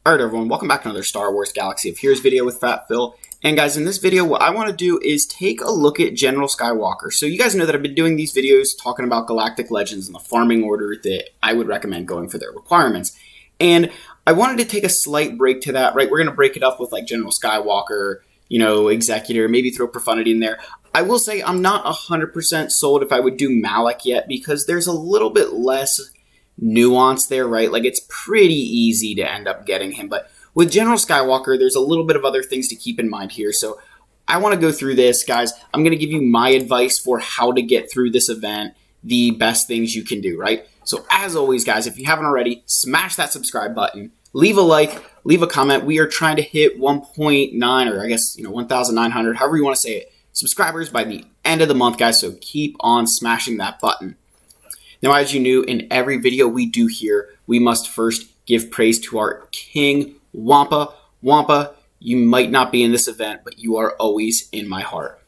Alright everyone, welcome back to another Star Wars Galaxy of Heroes video with Fat Phil. And guys, in this video, what I want to do is take a look at General Skywalker. So you guys know that I've been doing these videos talking about galactic legends and the farming order that I would recommend going for their requirements. And I wanted to take a slight break to that, right? We're going to break it up with like General Skywalker, Executor, maybe throw profundity in there. I will say I'm not 100% sold if I would do Malak yet because there's a little bit less nuance there, right? Like it's pretty easy to end up getting him, but with General Skywalker, there's a little bit of other things to keep in mind here. So I want to go through this, guys. I'm going to give you my advice for how to get through this event, the best things you can do, right? So as always, guys, if you haven't already, smash that subscribe button, leave a like, leave a comment. We are trying to hit 1.9 or I guess, 1,900, however you want to say it, subscribers by the end of the month, guys. So keep on smashing that button. Now, as you knew, in every video we do here, we must first give praise to our king, Wampa. Wampa, you might not be in this event, but you are always in my heart.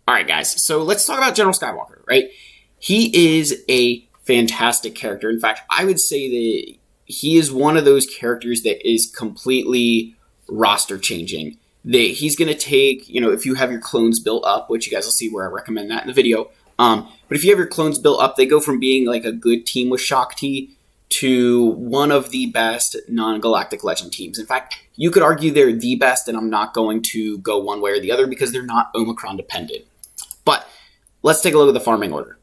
All right, guys, so let's talk about General Skywalker, right? He is a fantastic character. In fact, I would say that he is one of those characters that is completely roster changing. That he's going to take, if you have your clones built up, which you guys will see where I recommend that in the video, but if you have your clones built up, they go from being like a good team with Shaak Ti to one of the best non-galactic legend teams. In fact, you could argue they're the best, and I'm not going to go one way or the other because they're not Omicron dependent. But let's take a look at the farming order.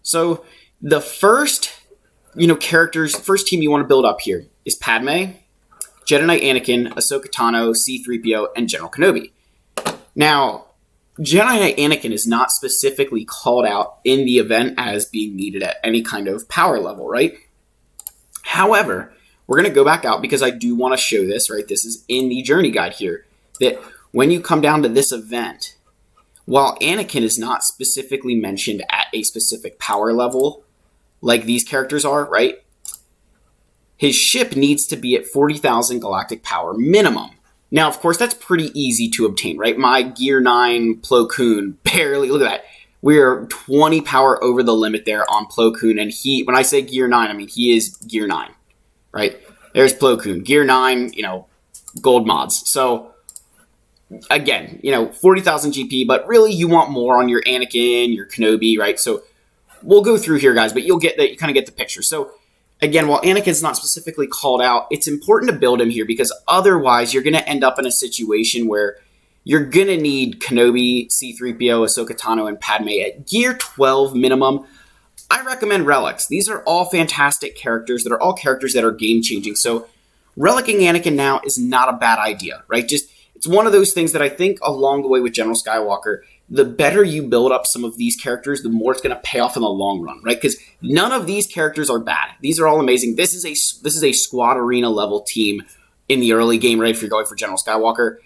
So the first, first team you want to build up here is Padme, Jedi Knight Anakin, Ahsoka Tano, C-3PO, and General Kenobi. Now, Jedi Knight Anakin is not specifically called out in the event as being needed at any kind of power level, right? However, we're going to go back out because I do want to show this, right? This is in the journey guide here, that when you come down to this event, while Anakin is not specifically mentioned at a specific power level, like these characters are, right? His ship needs to be at 40,000 galactic power minimum. Now, of course, that's pretty easy to obtain, right? My Gear 9 Plo Koon barely, look at that. We're 20 power over the limit there on Plo Koon. And when I say Gear 9, I mean, he is Gear 9, right? There's Plo Koon. Gear 9, gold mods. So, again, 40,000 GP, but really you want more on your Anakin, your Kenobi, right? So, we'll go through here, guys, but you'll get that, you kind of get the picture. So, again, while Anakin's not specifically called out, it's important to build him here because otherwise you're going to end up in a situation where you're going to need Kenobi, C-3PO, Ahsoka Tano, and Padme at Gear 12 minimum. I recommend relics. These are all fantastic characters that are all characters that are game-changing. So relicing Anakin now is not a bad idea, right? It's one of those things that I think along the way with General Skywalker, the better you build up some of these characters, the more it's going to pay off in the long run, right? Because none of these characters are bad. These are all amazing. This is a squad arena level team in the early game, right? If you're going for General Skywalker.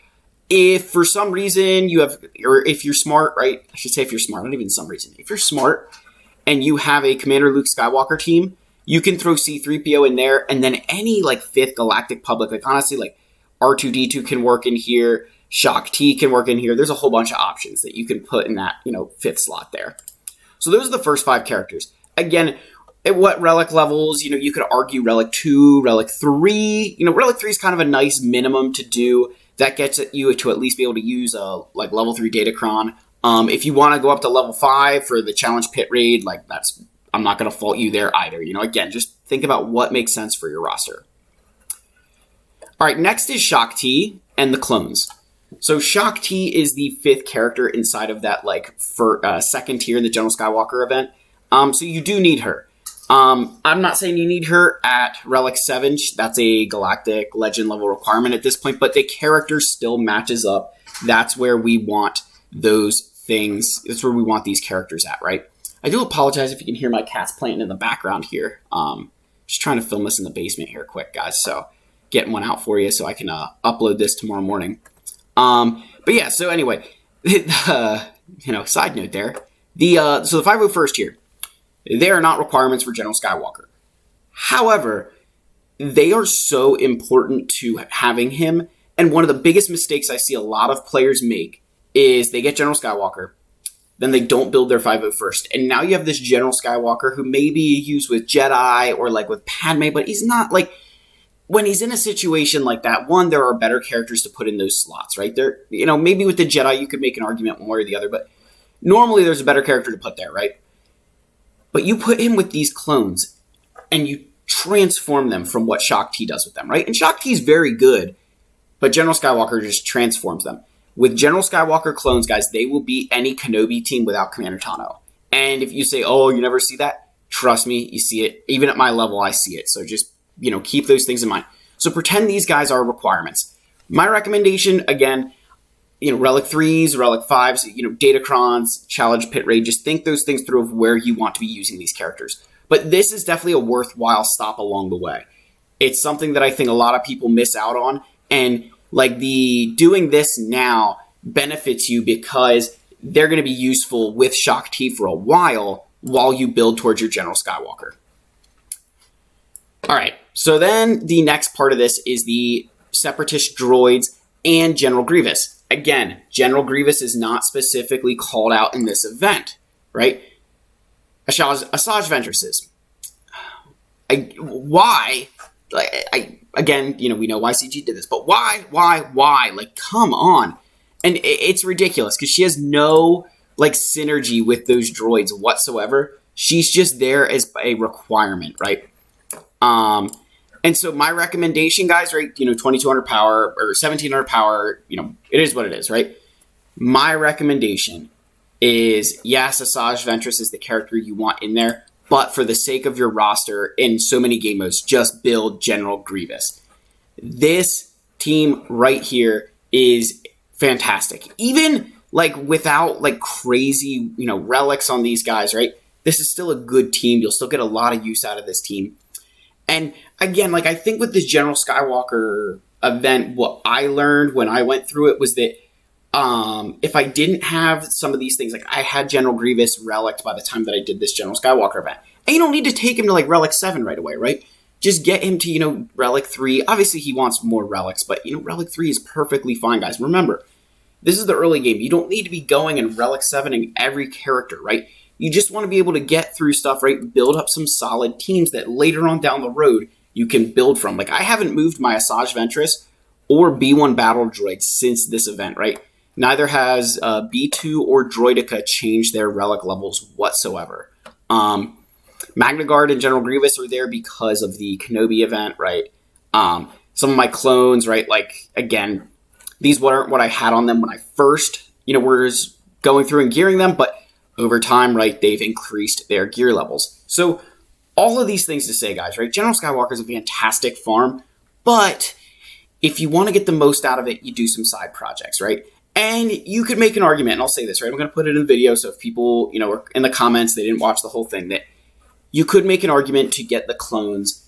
If for some reason or if you're smart, right? I should say if you're smart, not even some reason. If you're smart and you have a Commander Luke Skywalker team, you can throw C-3PO in there, and then any like 5th Galactic Public, like honestly, like R2-D2 can work in here. Shaak Ti can work in here. There's a whole bunch of options that you can put in that, 5th slot there. So those are the first 5 characters. Again, at what relic levels, you could argue relic 2, relic 3. Relic 3 is kind of a nice minimum to do. That gets you to at least be able to use a like level 3 Datacron. If you want to go up to level 5 for the challenge pit raid, I'm not going to fault you there either. Again, just think about what makes sense for your roster. All right, next is Shaak Ti and the clones. So Shaak Ti is the 5th character inside of that second tier in the General Skywalker event. So you do need her. I'm not saying you need her at Relic 7. That's a Galactic Legend level requirement at this point, but the character still matches up. That's where we want those things. That's where we want these characters at, right? I do apologize if you can hear my cats playing in the background here. Just trying to film this in the basement here quick, guys. So getting one out for you so I can upload this tomorrow morning. But yeah, so anyway, side note there. So the 501st here, they are not requirements for General Skywalker. However, they are so important to having him. And one of the biggest mistakes I see a lot of players make is they get General Skywalker, then they don't build their 501st. And now you have this General Skywalker who may be used with Jedi or like with Padme, but he's not like, when he's in a situation like that, one, there are better characters to put in those slots, right? There, maybe with the Jedi, you could make an argument one way or the other, but normally there's a better character to put there, right? But you put him with these clones, and you transform them from what Shaak Ti does with them, right? And Shaak Ti is very good, but General Skywalker just transforms them. With General Skywalker clones, guys, they will beat any Kenobi team without Commander Tano. And if you say, oh, you never see that, trust me, you see it. Even at my level, I see it. So just, keep those things in mind. So pretend these guys are requirements. My recommendation, again, Relic 3s, Relic 5s, Datacrons, Challenge Pit Raid, just think those things through of where you want to be using these characters. But this is definitely a worthwhile stop along the way. It's something that I think a lot of people miss out on, and the doing this now benefits you because they're going to be useful with Shaak Ti for a while you build towards your General Skywalker. All right, so then the next part of this is the Separatist droids and General Grievous. Again, General Grievous is not specifically called out in this event, right? Asajj Ventress. Why? Again, we know why CG did this, but why? Come on. And it's ridiculous because she has no, synergy with those droids whatsoever. She's just there as a requirement, right? And so my recommendation, guys, right, 2200 power or 1700 power, it is what it is, right? My recommendation is, yes, Asajj Ventress is the character you want in there, but for the sake of your roster in so many game modes, just build General Grievous. This team right here is fantastic. Even without crazy, relics on these guys, right? This is still a good team. You'll still get a lot of use out of this team. And again, I think with this General Skywalker event, what I learned when I went through it was that if I didn't have some of these things, I had General Grievous relicked by the time that I did this General Skywalker event. And you don't need to take him to Relic 7 right away, right? Just get him to, Relic 3. Obviously, he wants more relics, but, Relic 3 is perfectly fine, guys. Remember, this is the early game. You don't need to be going and Relic 7ing every character, right? You just want to be able to get through stuff, right? Build up some solid teams that later on down the road you can build from. I haven't moved my Asajj Ventress or B1 Battle Droid since this event, right? Neither has B2 or Droidica changed their relic levels whatsoever. Magna Guard and General Grievous are there because of the Kenobi event, right? Some of my clones, right? Again, these weren't what I had on them when I first, was going through and gearing them, but over time, right, they've increased their gear levels. So all of these things to say, guys, right? General Skywalker is a fantastic farm, but if you want to get the most out of it, you do some side projects, right? And you could make an argument, and I'll say this, right? I'm going to put it in the video, so if people, are in the comments, they didn't watch the whole thing, that you could make an argument to get the clones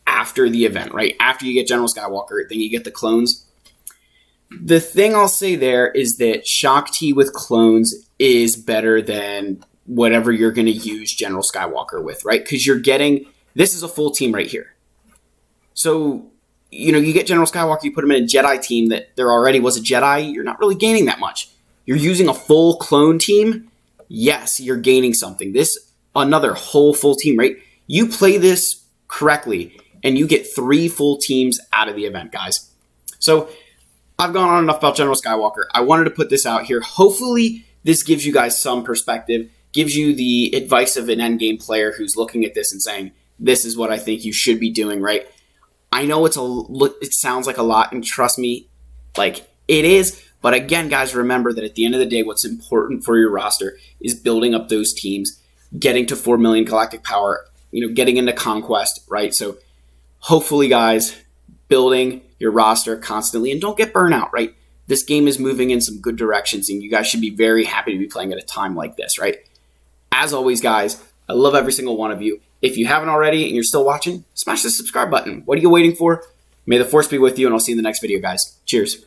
after the event, right? After you get General Skywalker, then you get the clones. The thing I'll say there is that Shaak Ti with clones is better than whatever you're going to use General Skywalker with, right? Because you're getting, this is a full team right here. So, you get General Skywalker, you put him in a Jedi team that there already was a Jedi, you're not really gaining that much. You're using a full clone team, yes, you're gaining something. This, another whole full team, right? You play this correctly, and you get 3 full teams out of the event, guys. So, I've gone on enough about General Skywalker. I wanted to put this out here. Hopefully, this gives you guys some perspective, gives you the advice of an endgame player who's looking at this and saying, this is what I think you should be doing, right? I know it sounds like a lot, and trust me, it is. But again, guys, remember that at the end of the day, what's important for your roster is building up those teams, getting to 4 million galactic power, getting into Conquest, right? So hopefully, guys, building your roster constantly, and don't get burnt out, right? This game is moving in some good directions, and you guys should be very happy to be playing at a time like this, right? As always, guys, I love every single one of you. If you haven't already and you're still watching, smash the subscribe button. What are you waiting for? May the Force be with you, and I'll see you in the next video, guys. Cheers.